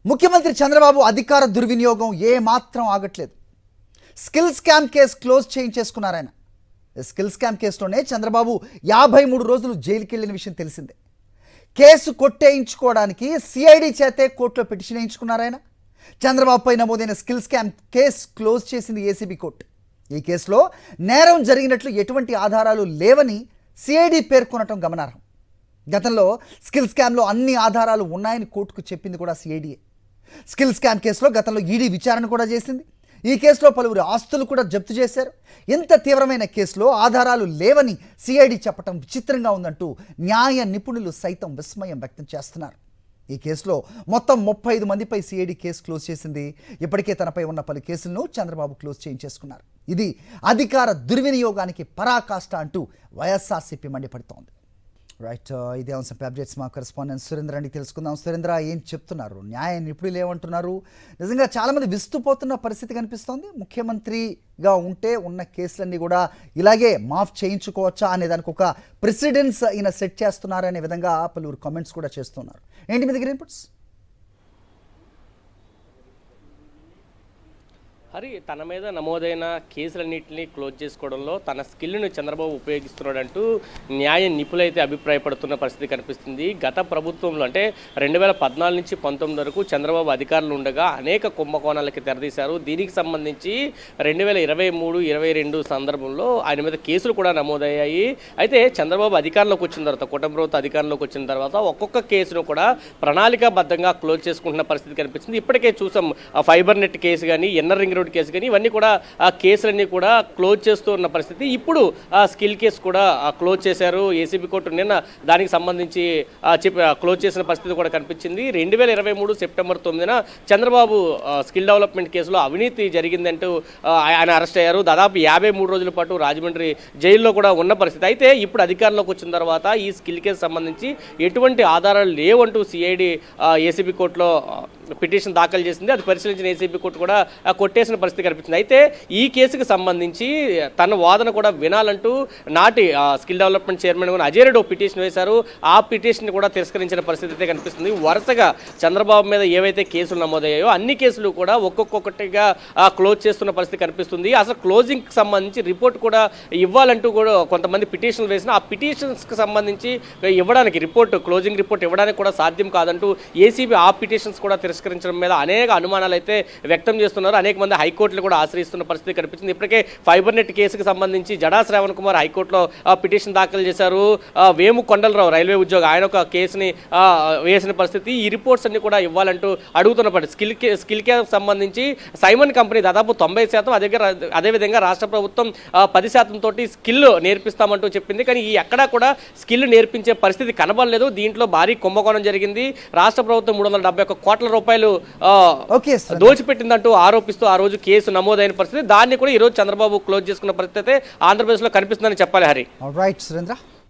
ముఖ్యమంత్రి చంద్రబాబు అధికార దుర్వినియోగం ఏ మాత్రం ఆగట్లేదు. స్కిల్ స్కామ్ కేసు క్లోజ్ చేయించేసుకున్నారు ఆయన. స్కిల్ స్కామ్ కేసులోనే చంద్రబాబు 53 రోజులు జైలుకి వెళ్ళిన విషయం తెలిసిందే. కేసు కొట్టేయించుకోవడానికి సిఐడి చేతే కోర్టులో పిటిషన్ వేయించుకున్నారు ఆయన. చంద్రబాబు పై నమోదైన స్కిల్ స్కామ్ కేసు క్లోజ్ చేసింది ఏసీబీ కోర్టు. ఈ కేసులో నేరం జరిగినట్లు ఎటువంటి ఆధారాలు లేవని సిఐడి పేర్కొనటం గమనార్హం. గతంలో స్కిల్ స్కామ్లో అన్ని ఆధారాలు ఉన్నాయని కోర్టుకు చెప్పింది కూడా సిఐడియే. స్కిల్ స్కామ్ కేసులో గతంలో ఈడీ విచారణ కూడా చేసింది. ఈ కేసులో పలువురు ఆస్తులు కూడా జప్తు చేశారు. ఇంత తీవ్రమైన కేసులో ఆధారాలు లేవని సిఐడి చెప్పడం విచిత్రంగా ఉందంటూ న్యాయ నిపుణులు సైతం విస్మయం వ్యక్తం చేస్తున్నారు. ఈ కేసులో మొత్తం 35 మందిపై సిఐడి కేసు క్లోజ్ చేసింది. ఇప్పటికే తనపై ఉన్న పలు కేసులను చంద్రబాబు క్లోజ్ చేయించేసుకున్నారు. ఇది అధికార దుర్వినియోగానికి పరాకాష్ట అంటూ వైఎస్ఆర్సీపీ మండిపడుతోంది. రైట్, ఇదే అంశంపై అప్డేట్స్ మా కరెస్పాండెంట్ సురేంద్ర అని తెలుసుకుందాం. సురేంద్ర, ఏం చెప్తున్నారు? న్యాయ నిపుణులు ఏమంటున్నారు? నిజంగా చాలామంది విస్తుపోతున్న పరిస్థితి కనిపిస్తోంది. ముఖ్యమంత్రిగా ఉంటే ఉన్న కేసులన్నీ కూడా ఇలాగే మాఫ్ చేయించుకోవచ్చా అనే దానికి ఒక ప్రెసిడెన్స్ ఈయన సెట్ చేస్తున్నారనే విధంగా పలువురు కామెంట్స్ కూడా చేస్తున్నారు. ఏంటి మీ దగ్గర ఇన్పుట్స్? హరి, తన మీద నమోదైన కేసులన్నింటినీ క్లోజ్ చేసుకోవడంలో తన స్కిల్ను చంద్రబాబు ఉపయోగిస్తున్నాడంటూ న్యాయ నిపుణులైతే అభిప్రాయపడుతున్న పరిస్థితి కనిపిస్తుంది. గత ప్రభుత్వంలో అంటే 2014 నుంచి 19 వరకు చంద్రబాబు అధికారులు ఉండగా అనేక కుంభకోణాలకి తెరదీశారు. దీనికి సంబంధించి 2023-22 సందర్భంలో ఆయన మీద కేసులు కూడా నమోదయ్యాయి. అయితే చంద్రబాబు అధికారంలోకి వచ్చిన తర్వాత, కూటమి ప్రభుత్వం అధికారంలోకి వచ్చిన తర్వాత ఒక్కొక్క కేసును కూడా ప్రణాళికాబద్ధంగా క్లోజ్ చేసుకుంటున్న పరిస్థితి కనిపిస్తుంది. ఇప్పటికే చూసాం, ఫైబర్ నెట్ కేసు కానీ, ఎన్నర్ రింగ్ కేసు కానీ, ఇవన్నీ కూడా ఆ కేసులన్నీ కూడా క్లోజ్ చేస్తూ ఉన్న పరిస్థితి. ఇప్పుడు ఆ స్కిల్ కేసు కూడా క్లోజ్ చేశారు ఏసీబీ కోర్టు. నిన్న దానికి సంబంధించి క్లోజ్ చేసిన పరిస్థితి కూడా కనిపించింది. 2023 సెప్టెంబర్ 9న చంద్రబాబు స్కిల్ డెవలప్మెంట్ కేసులో అవినీతి జరిగిందంటూ ఆయన అరెస్ట్ అయ్యారు. దాదాపు 53 రోజుల పాటు రాజమండ్రి జైల్లో కూడా ఉన్న పరిస్థితి. అయితే ఇప్పుడు అధికారంలోకి వచ్చిన తర్వాత ఈ స్కిల్ కేసు సంబంధించి ఎటువంటి ఆధారాలు లేవంటూ సిఐడి ఏసీబీ కోర్టులో పిటిషన్ దాఖలు చేసింది. అది పరిశీలించిన ఏసీబీ కోర్టు కూడా కొట్టేసిన పరిస్థితి కనిపించింది. అయితే ఈ కేసుకు సంబంధించి తన వాదన కూడా వినాలంటూ నాటి skill development chairman Ajay Reddy petition వేశారు. ఆ పిటిషన్ కూడా తిరస్కరించిన పరిస్థితి అయితే కనిపిస్తుంది. వరుసగా చంద్రబాబు మీద ఏవైతే కేసులు నమోదయ్యాయో అన్ని కేసులు కూడా ఒక్కొక్కటిగా క్లోజ్ చేస్తున్న పరిస్థితి కనిపిస్తుంది. అసలు క్లోజింగ్కి సంబంధించి రిపోర్ట్ కూడా ఇవ్వాలంటూ కూడా కొంతమంది పిటిషన్లు వేసిన ఆ పిటిషన్స్కి సంబంధించి ఇవ్వడానికి క్లోజింగ్ రిపోర్ట్ ఇవ్వడానికి కూడా సాధ్యం కాదంటూ ఏసీబీ ఆ పిటిషన్స్ కూడా తిరస్కరించడం మీద అనేక అనుమానాలు అయితే వ్యక్తం చేస్తున్నారు. అనేక మంది హైకోర్టులు కూడా ఆశ్రయిస్తున్న పరిస్థితి కనిపించింది. ఇప్పటికే ఫైబర్ నెట్ కేసుకు సంబంధించి జడా శ్రావణ్ కుమార్ హైకోర్టులో పిటిషన్ దాఖలు చేశారు. వేము కొండలరావు రైల్వే ఉద్యోగి ఆయన ఒక కేసుని వేసిన పరిస్థితి. ఈ రిపోర్ట్స్ అన్ని కూడా ఇవ్వాలంటూ అడుగుతున్న పరిస్థితి. స్కిల్ కేసు సంబంధించి సైమన్ కంపెనీ దాదాపు 90%, అదేవిధంగా రాష్ట్ర ప్రభుత్వం 10% తోటి స్కిల్ నేర్పిస్తామంటూ చెప్పింది. కానీ ఎక్కడా కూడా స్కిల్ నేర్పించే పరిస్థితి కనబడలేదు. దీంట్లో భారీ కుంభకోణం జరిగింది. రాష్ట్ర ప్రభుత్వం 371 కోట్ల రూపాయలు దోచిపెట్టిందంటూ ఆరోపిస్తూ ఆ రోజు కేసు నమోదైన పరిస్థితి. దాన్ని కూడా ఈ రోజు చంద్రబాబు క్లోజ్ చేసుకున్న పరిస్థితి ఆంధ్రప్రదేశ్లో కనిపిస్తుందని చెప్పాలి. హరి, రైట్ సురేంద్ర.